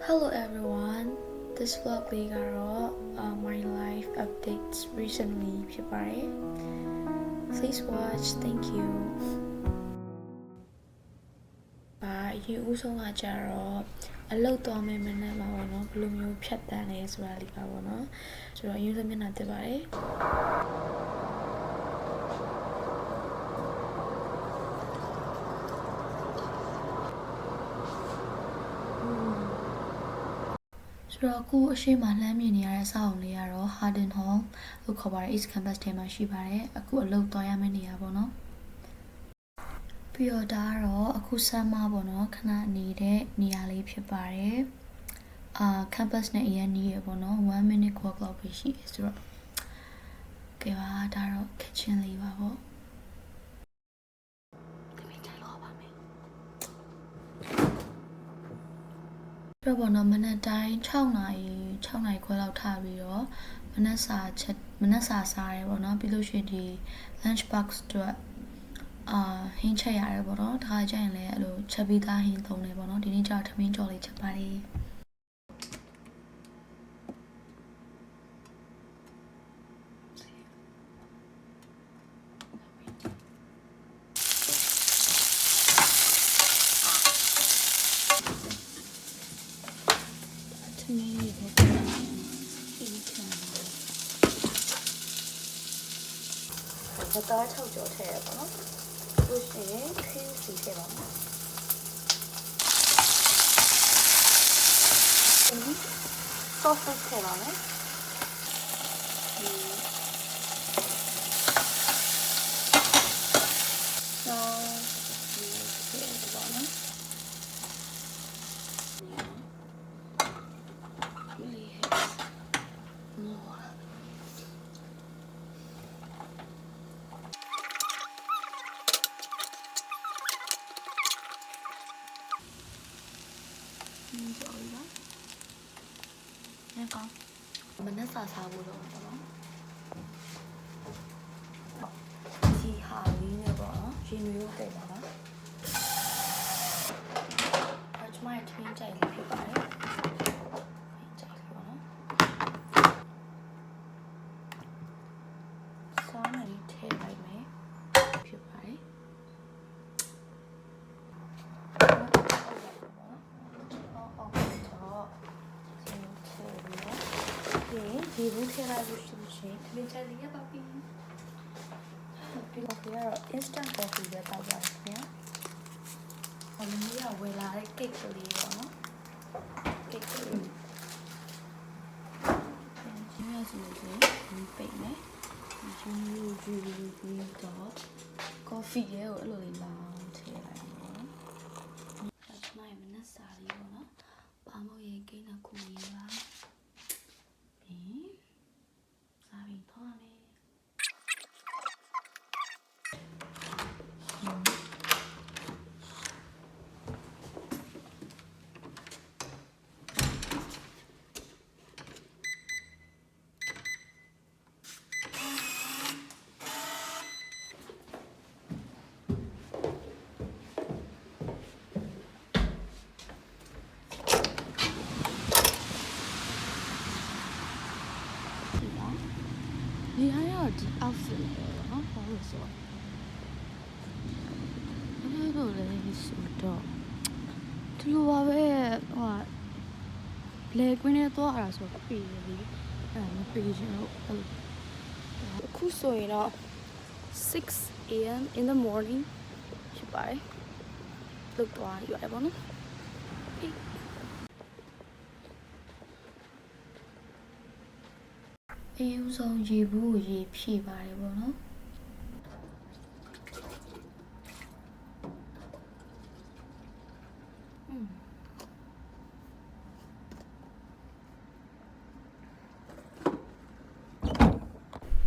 Hello everyone, this vlog လေးကတော့ my life updates recently ဖြစ်ပါတယ် Please watch, thank you ရေဦးဆုံးကကြတော့အလုပ်သွားမယ်မနေ့မှာပေါ့နော်ဘယ်လိုမျိုးဖြတ်တန်းလဲဆိုတာလေးပါပေါ့နော်ဆိုတော့အရင်ဆုံးမျက်နှာတက်ပါတယ်ဆိုတော့အခုအရှိမလှမ်းမြင်နေရတဲ့စာအုပ်လေးကတော့ Harden Hall လို့ခေါ်ပါတယ် East Campus ထဲမှာရှိပါတယ်အခုအလုပ်သွားရမယ့်နေရာပေါ့နော်ပြီးတော့ဒါကတော့အခုဆမ်းမပေါ့နော်ခဏနေတဲ့နေရာလေးဖြစ်ပါတယ်campus နဲ့အရင်နီးရပေါ့နော်1 minute walk လောက်ပဲရှိတယ်ဆိုတော့ကဲပါဒါတော့ kitchen လေးပါပေါ့တော့ဘောနော်မနက်တိုင်း6နာရီခွဲလောက်ထားပြီးတော့မနက်စာစားရဲပေါ့နော်ပြီးလို့ရှိရင်ဒီ lunch box တို့ဟင်းချက်ရတယ်ပေါ့နော်ဒါကြရင်လည်းအဲ့လိုချက်ပြီးသားဟင်းသုံးတယ်ပေါ့နော်ဒီနေ့ကျတော့ထမင်းကြော်လေးချက်ပါတယ်ဘတား6ကြောထည့်ရပါတော့လို့ရှိရင် cream စီထည့်ပါမယ်sauce ထည့်ပါမယ်မနက်စာစားဖို့တော့ပေါ့နော်ဒီဟာလေးနဲ့ပေါ့နော်ရေနွေးကိုပို့ပါပါအချမိုင်းထင်းကြိုက်လေးဖြစ်ပါတယ်ကြိုက်လေးပေါ့နော်စားနေထည့်လိုက်မယ်ဖြစ်ပါတယ်ဒီဘူးထည့်လိုက်လို့ရှိရင်ခင်းချလေးရပါပြီပြီးတော့ကတော့ instant coffee ပဲတောက်ပါခင်ဗျာအမီးကဝယ်လာတဲ့ cake ကလေးပေါ့နော် cake ကလေးဒီရစီလေးဒီပိတ်မယ်ဒီတော့ coffee ရဲ့ကိုအဲ့လိုလေးလောင်းထည့်လိုက်ပါနော်ဒါမှမနက်စာလေးပေါ့နော်ပါမို့ရေကိန်းကခုလေးပါဒီဟာရောဒီ outfit လေးပေါ့နော်ဘာလို့ဆိုအဲ့လိုလေးဆိုတော့ဒီလိုပါပဲဟိုလေကွင်းနဲ့သွားရတာဆိုတော့ပြေးလေအဲ့မပြေးချင်တော့အခုဆိုရင်တော့ 6 AM in the morning ဖြစ်ပါတယ်လောက်သွားရတယ်ပေါ့နော်အေးဦးဆုံးရေဘူးကိုရေဖြည့်ပါတယ်ပေါ့နော်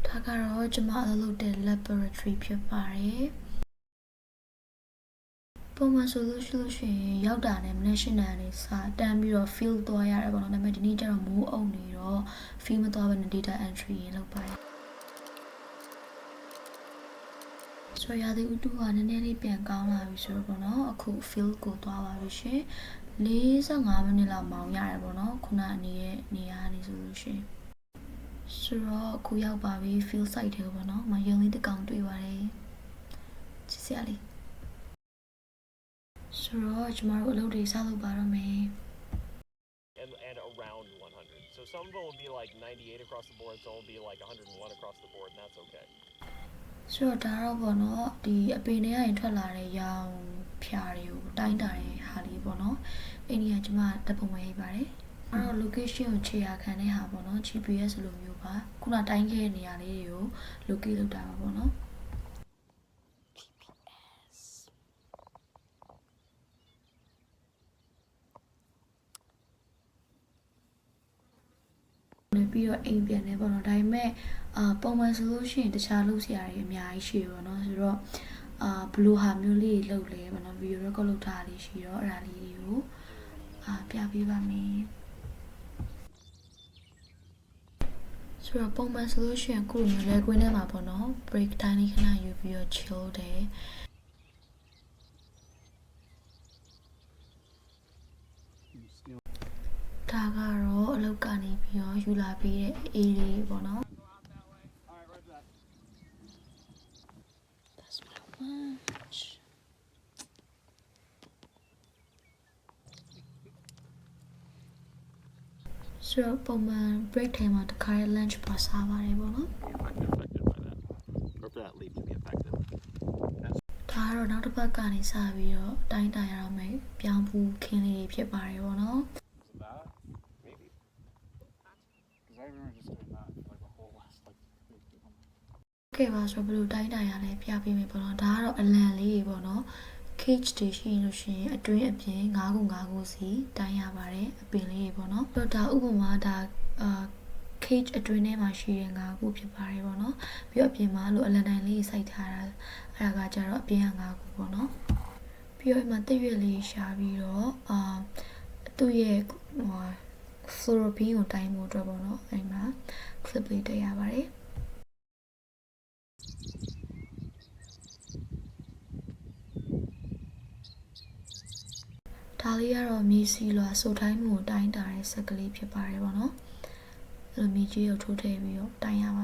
ဒါကတော့ကျွန်မအလုပ်လုပ်တဲ့ laboratory ဖြစ်ပါတယ်ပုံမှန်ဆိုလို့ရှိရင်ရောက်တာနဲ့ national နဲ့စာတန်းပြီးတော့ field သွားရတယ်ပေါ့နော်ဒါပေမဲ့ဒီနေ့ကျတော့မိုးအုံနေတော့ field မသွားဘဲနဲ့ data entry ရေးလုပ်ပါတယ်ဆိုရတဲ့ဥတုကနည်းနည်းလေးပြန်ကောင်းလာပြီဆိုတော့ပေါ့နော်အခု field ကိုသွားပါပြီရှင် 45မိနစ်လောက်မောင်းရတယ်ပေါ့နော်ခုနအနေရဲ့နေရာနေဆိုလို့ရှိရင်ဆိုတော့အခုရောက်ပါပြီ field site ထဲပေါ့နော်မယုံလေးတစ်ကောင်တွေ့ပါတယ်ချစ်စရာလေးဆိုတော့ကျမတို့အလုပ်တွေစလုပ်ပါတော့မယ် and around 100. So some of them will be like 98 across the board, some will be like 101 across the board, and that's okay. ဆိုတော့ဒါတော့ပေါ့နော်ဒီအပင်ထဲကနေထွက်လာတဲ့ရောင်ဖြာတွေကိုတိုင်းတာတဲ့ဟာလေးပေါ့နော်အဲ့ဒီကကျမတပ်ပုံမရိုက်ပါတယ်အဲ့တော့ location ကိုခြေရာခံတဲ့ဟာပေါ့နော် GPS လိုမျိုးပါခုနတိုင်းခဲ့တဲ့နေရာလေးတွေကို locate လုပ်တာပါပေါ့နော်ပြီးတော့အိမ်ပြန်နေပေါ့နော်ဒါပေမဲ့ပုံမှန်ဆိုလို့ရှိရင်တခြားလုပ်စရာတွေအများကြီးရှိပေါ့နော်ဆိုတော့ဘယ်လိုဟာမျိုးလေးတွေလုပ်လဲပေါ့နော် video record လုပ်ထားလေးရှိတော့အဲ့ဒါလေးတွေကိုပြပေးပါမယ်ဆိုတော့ပုံမှန်ဆိုလို့ရှိရင်အခုလိုမျိုးလဲကွင်းထဲမှာပေါ့နော် break time လေးခဏယူပြီးတော့ chill တယ်ဒါကတော့အလုပ်ကနေပြီးတော့ယူလာပြီးတဲ့အေးလေးပေါ့နော် That's my lunch ဆိုတော့ပုံမှန် break time မှာတစ်ခါရ lunch ပါစားပါတယ်ပေါ့နော် Or for that leaf to be effective. ဒါကတော့နောက်တစ်ပတ်ကနေစပြီးတော့တိုင်းတာရအောင်မယ်ပြောင်းဖူးခင်းလေးဖြစ်ပါတယ်ပေါ့နော် Maybe. Because I remember just doing that for like the whole last like week. ကဲပါဆိုဘယ်လိုတိုင်းတာရလဲပြပေးမယ်ပေါ့နော်ဒါကတော့အလံလေးပေါ့နော် cage တွေရှိလို့ရှိရင်အတွင်းအပြင်9ခု9ခုစီတိုင်းရပါတယ်အပင်လေးပေါ့နော်ဆိုတော့ဒါဥပမာဒါcage အတွင်းထဲမှာရှိတဲ့9ခုဖြစ်ပါတယ်ပေါ့နော်ပြီးတော့အပြင်မှာအဲ့လိုအလံတိုင်းလေးစိုက်ထားတာအဲ့ဒါကကြတော့အပြင်က9ခုပေါ့နော်ပြီးတော့ဒီမှာတစ်ရွက်လေးရှာပြီးတော့သူ့ရဲ့fluoropine ကိုတိုင်းဖို့အတွက်ပေါ့နော်အဲ့မှာ clip လေးတက်ရပါတယ်ဒါလေးကတော့မြေစီလွာစုတိုင်းမှုကိုတိုင်းတာတဲ့ဆက်ကလေးဖြစ်ပါတယ်ပေါ့နော်အဲ့လိုမြေကြီးကိုထိုးထည့်ပြီးတော့တိုင်းရတာပါ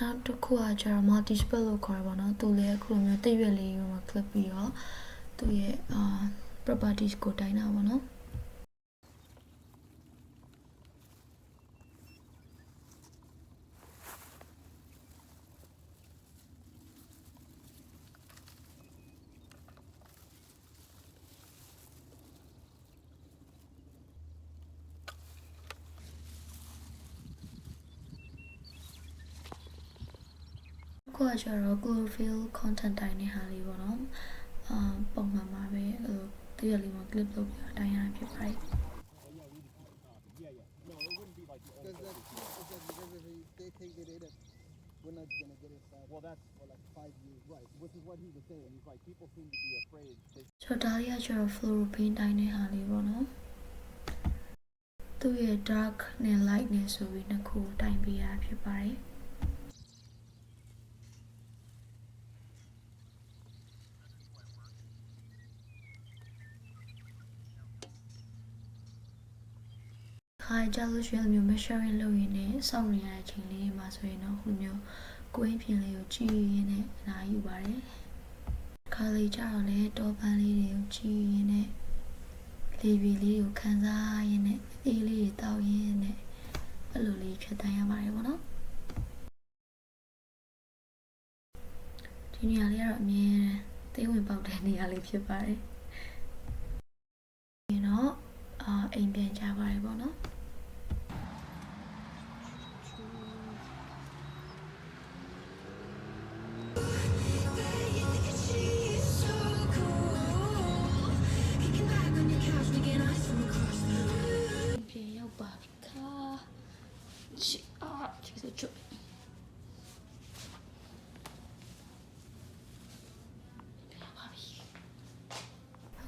နောက်တစ်ခုကကျတော့ multi spot လို့ခေါ်ရပါတော့သူလည်းအခုလိုမျိုးတစ်ရွက်လေးကိုမှ clip ပြီးတော့သူရဲ့ properties ကိုတိုင်းတာပေါ့နော်ကိုကကျတော့ chlorophyll content တိုင်းတဲ့ဟာလေးပေါ့နော်ပုံမှန်ပါပဲအဲ့လိုတရလေးမှာ clip လုပ်ပြီးတော့တိုင်းရတာဖြစ်ပါတယ် They think that we're not gonna get it started. Well, that's for like 5 years, right? Which is what he was saying. He's like, people seem to be afraid. ဆိုတော့ဒါလေးကကျတော့ fluoropine တိုင်းတဲ့ဟာလေးပေါ့နော်သူ့ရဲ့ dark နဲ့ light နဲ့ဆိုပြီးနှစ်ခုတိုင်းပေးရဖြစ်ပါတယ်ခါကြလို့ရှိရင်မျိုး measuring လုပ်ရင်းနဲ့စောင့်နေရတဲ့အချိန်လေးမှာဆိုရင်တော့ခုမျိုးကိုင်းပြင်လေးကိုကြည့်ရင်းနဲ့အနားယူပါတယ်ခါလေးကြတော့လေတောပန်းလေးတွေကိုကြည့်ရင်းနဲ့လေပီလေးကိုခံစားရင်းနဲ့အေးလေးတွေတောက်ရင်းနဲ့အဲ့လိုလေးဖြတ်တန်းရပါတယ်ပေါ့နော်ဒီနေရာလေးကတော့အမြဲသိဝင်ပေါက်တဲ့နေရာလေးဖြစ်ပါတယ်ဒီတော့အိမ်ပြန်ကြပါတယ်ပေါ့နော်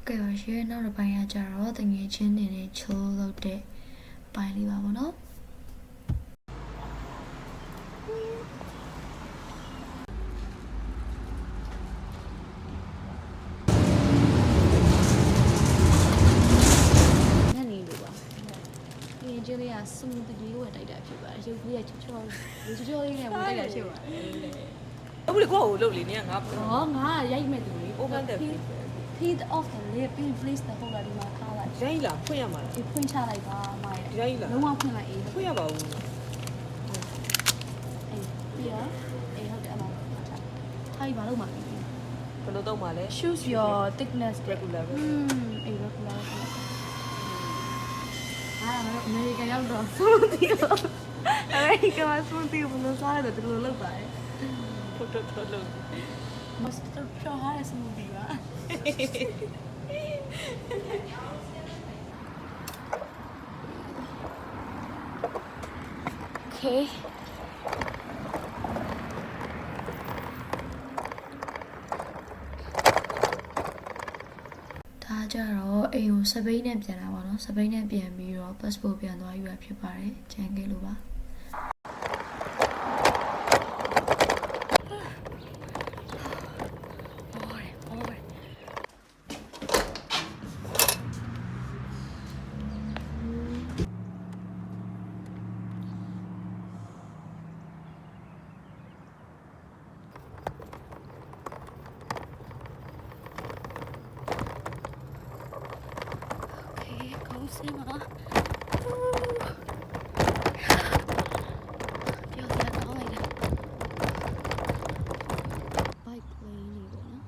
ကဲ ကဲ့ပါရှင်နောက်တစ်ပိုင်းကကြတော့တငယ်ချင်းနေနဲ့ချိုးလုပ်တဲ့ပိုင်းလေးပါဗောနော်ညနေလိုပါငယ်ချင်းလေးကစမူသီးကိုတိုက်တာဖြစ်ပါတယ်ရုပ်ကြီးကချောချောလေးနဲ့ဝင်တိုက်တာဖြစ်ပါတယ်အခုလေကိုယ့်ကိုလှုပ်လေနင်ကငါ ဟောငါရိုက်မဲ့သူလေ open the feed off the lip pin place တဲ့ပုံစံဒီမှာထားလိုက် ရိုင်းလာဖွင့်ရမှာလား ဒီဖွင့်ချလိုက်ပါမရဲ့ ရိုင်းလာ လုံးဝဖွင့်လိုက်အေး ဖွင့်ရပါဘူး အေးပြီးတော့အေးဟုတ်တယ်အလားထားပြီးဘာလို့မှ ဘယ်လိုတော့မှလဲ choose your thickness regular အေး regular အားမလို့အမေရိကန်ရောက်တော့ smoothie ကိုအမေရိကန်မှာ smoothie ကိုဘယ်လိုစားရလဲဒီလိုလုပ်ပါတယ် ထုတ်လို့ must try hard smoothie ပါ Okay. ဒါကြတော့အိမ်ကိုစပိန်နဲ့ပြန်လာပါတော့စပိန်နဲ့ပြန်ပြီးတော့ passport ပြန်သွားယူရဖြစ်ပါတယ်ကျန်ခဲ့လို့ပါစင်ပါပြောစရာကောင်းလိုက်တယ် bike lane လေးပေါ့နော်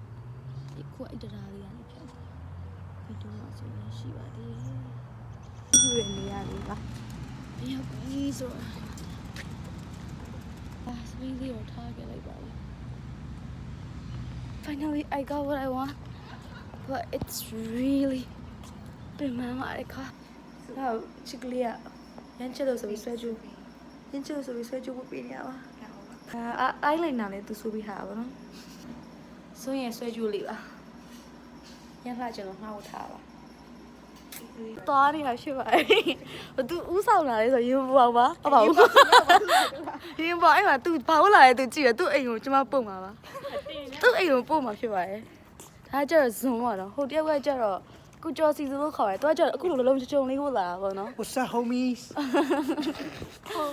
ဒီခွက်အတရာလေးကနေဖြတ်ဗီဒီယိုမှာဆိုရင်ရှိပါတယ်ဒီလိုနေရာလေးပါရောက်ပြီဆိုတော့စပင်းလေးကိုထားခဲ့လိုက်ပါလိမ့် Finally I got what I want but it's really been my life now ချစ်ကလေးကရမ်းချစ်လို့ဆိုပြီးဆွဲကြိုးရမ်းချစ်လို့ဆိုပြီးဆွဲကြိုးဝတ်ပေးနေရပါအိုင်လိုင်နာလည်းသူဆိုပြီးထားပါတော့ဆိုရင်ဆွဲကြိုးလေးပါရမ်းလှချင်လို့ငှားဝတ်ထားပါသွားနေတာရှိပါတယ်သူဥဆောင်လာလဲဆိုရင်ဘောပါဟုတ်ပါဘူးရင်ဘောအဲ့မှာ तू ဘာလို့လာလဲ तू ကြည့်ရ तू အိမ်ကိုကျမပုံမှာပါ तू အိမ်ကိုပို့မှာဖြစ်ပါတယ်ဒါကြတော့ဇွန်ပါတော့ဟိုတယောက်ကကြတော့ကိုကျော်စီလို့ခေါ်တယ်။သူကကျတော့အခုလိုလုံးချုံလေးကိုလာတာပေါ့နော် What's up, homies?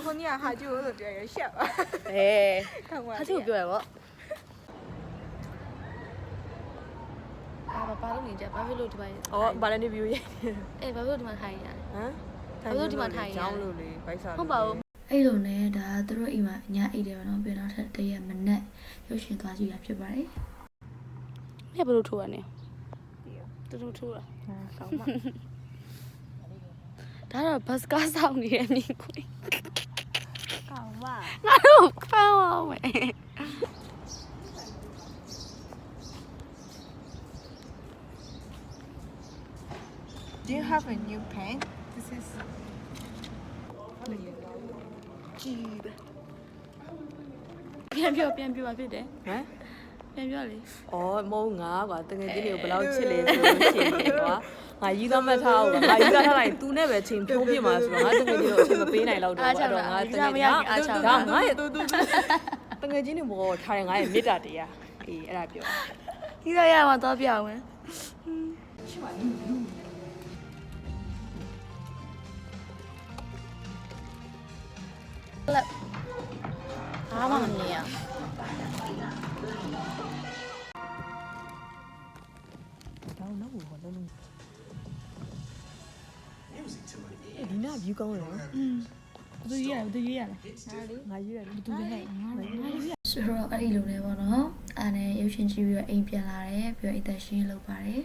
ဟိုနေ့ကဟာကျိုးလို့ပြောရရှက်ပါ ။အေး။ဟာသူပြောရပေါ့။ဘာလို့နေကြဘာဖြစ်လို့ဒီမှာ ဩဘာလဲနေဗီဒီယိုရိုက် အေးဘာဖြစ်လို့ဒီမှာထိုင်ရလဲ ဟမ် ဘာလို့ဒီမှာထိုင်ရ ကျောင်းလို့လေဘိုက်စား ဟုတ်ပါဘူးအဲ့လိုနဲ့ဒါသူတို့အိမ်မှာညအိတ်တယ်ပေါ့နော်ပြန်တော့ထက်တရက်မနက်ရုပ်ရှင်သွားကြည့်တာဖြစ်ပါတယ်။ဘယ်လိုထိုးရလဲ။တူတူထိုးတာ။ကောင်းပါ။ဒါတော့ဘတ်ကားဆောင်နေတယ်မြင်ခွေး။ကောင်းပါ။ငါတို့ဖမ်းအောင်မယ်။ Do you have a new pen? This is Jeep ပြန်ပြောပါဖြစ်တယ် ဟမ် ပြန်ပြောလေ ဩမုံငါကွာတကယ်ကြီးတွေကိုဘယ်လောက်ချစ်လဲဆိုလို့ရှိရင်ကွာငါယူသားမှတ်ထားအောင်ငါယူသားထားလိုက် तू နဲ့ပဲချိန်ဖြိုးပြမှာဆိုတော့ငါတကယ်ကြီးတော့အချိန်မပေးနိုင်တော့တော့အဲ့တော့ငါတကယ်ကြီးဒါငါရဲ့တကယ်ကြီးနေဘောထားရင်ငါရဲ့မေတ္တာတရားအေးအဲ့ဒါပြော ဒီတော့ရမှာတော့ပြအောင်မယ်လက်အားမမနေရ တော့နောက်ဘူးဟောလုံးလုံးဒီနာ view ကောင်းရော ဘယ်သူရေးရလဲ ငါရေးရတယ် ဘယ်သူလဲဟဲ့ငါဆိုတော့အဲ့ဒီလိုလဲပေါ့နော်အဲ့နဲ့ရုပ်ရှင်ကြည့်ပြီးတော့အိမ်ပြန်လာတယ်ပြီးတော့အိမ်သက်ရှင်းလုပ်ပါတယ်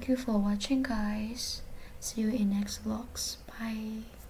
Thank you for watching, guys. See you in next vlogs. Bye.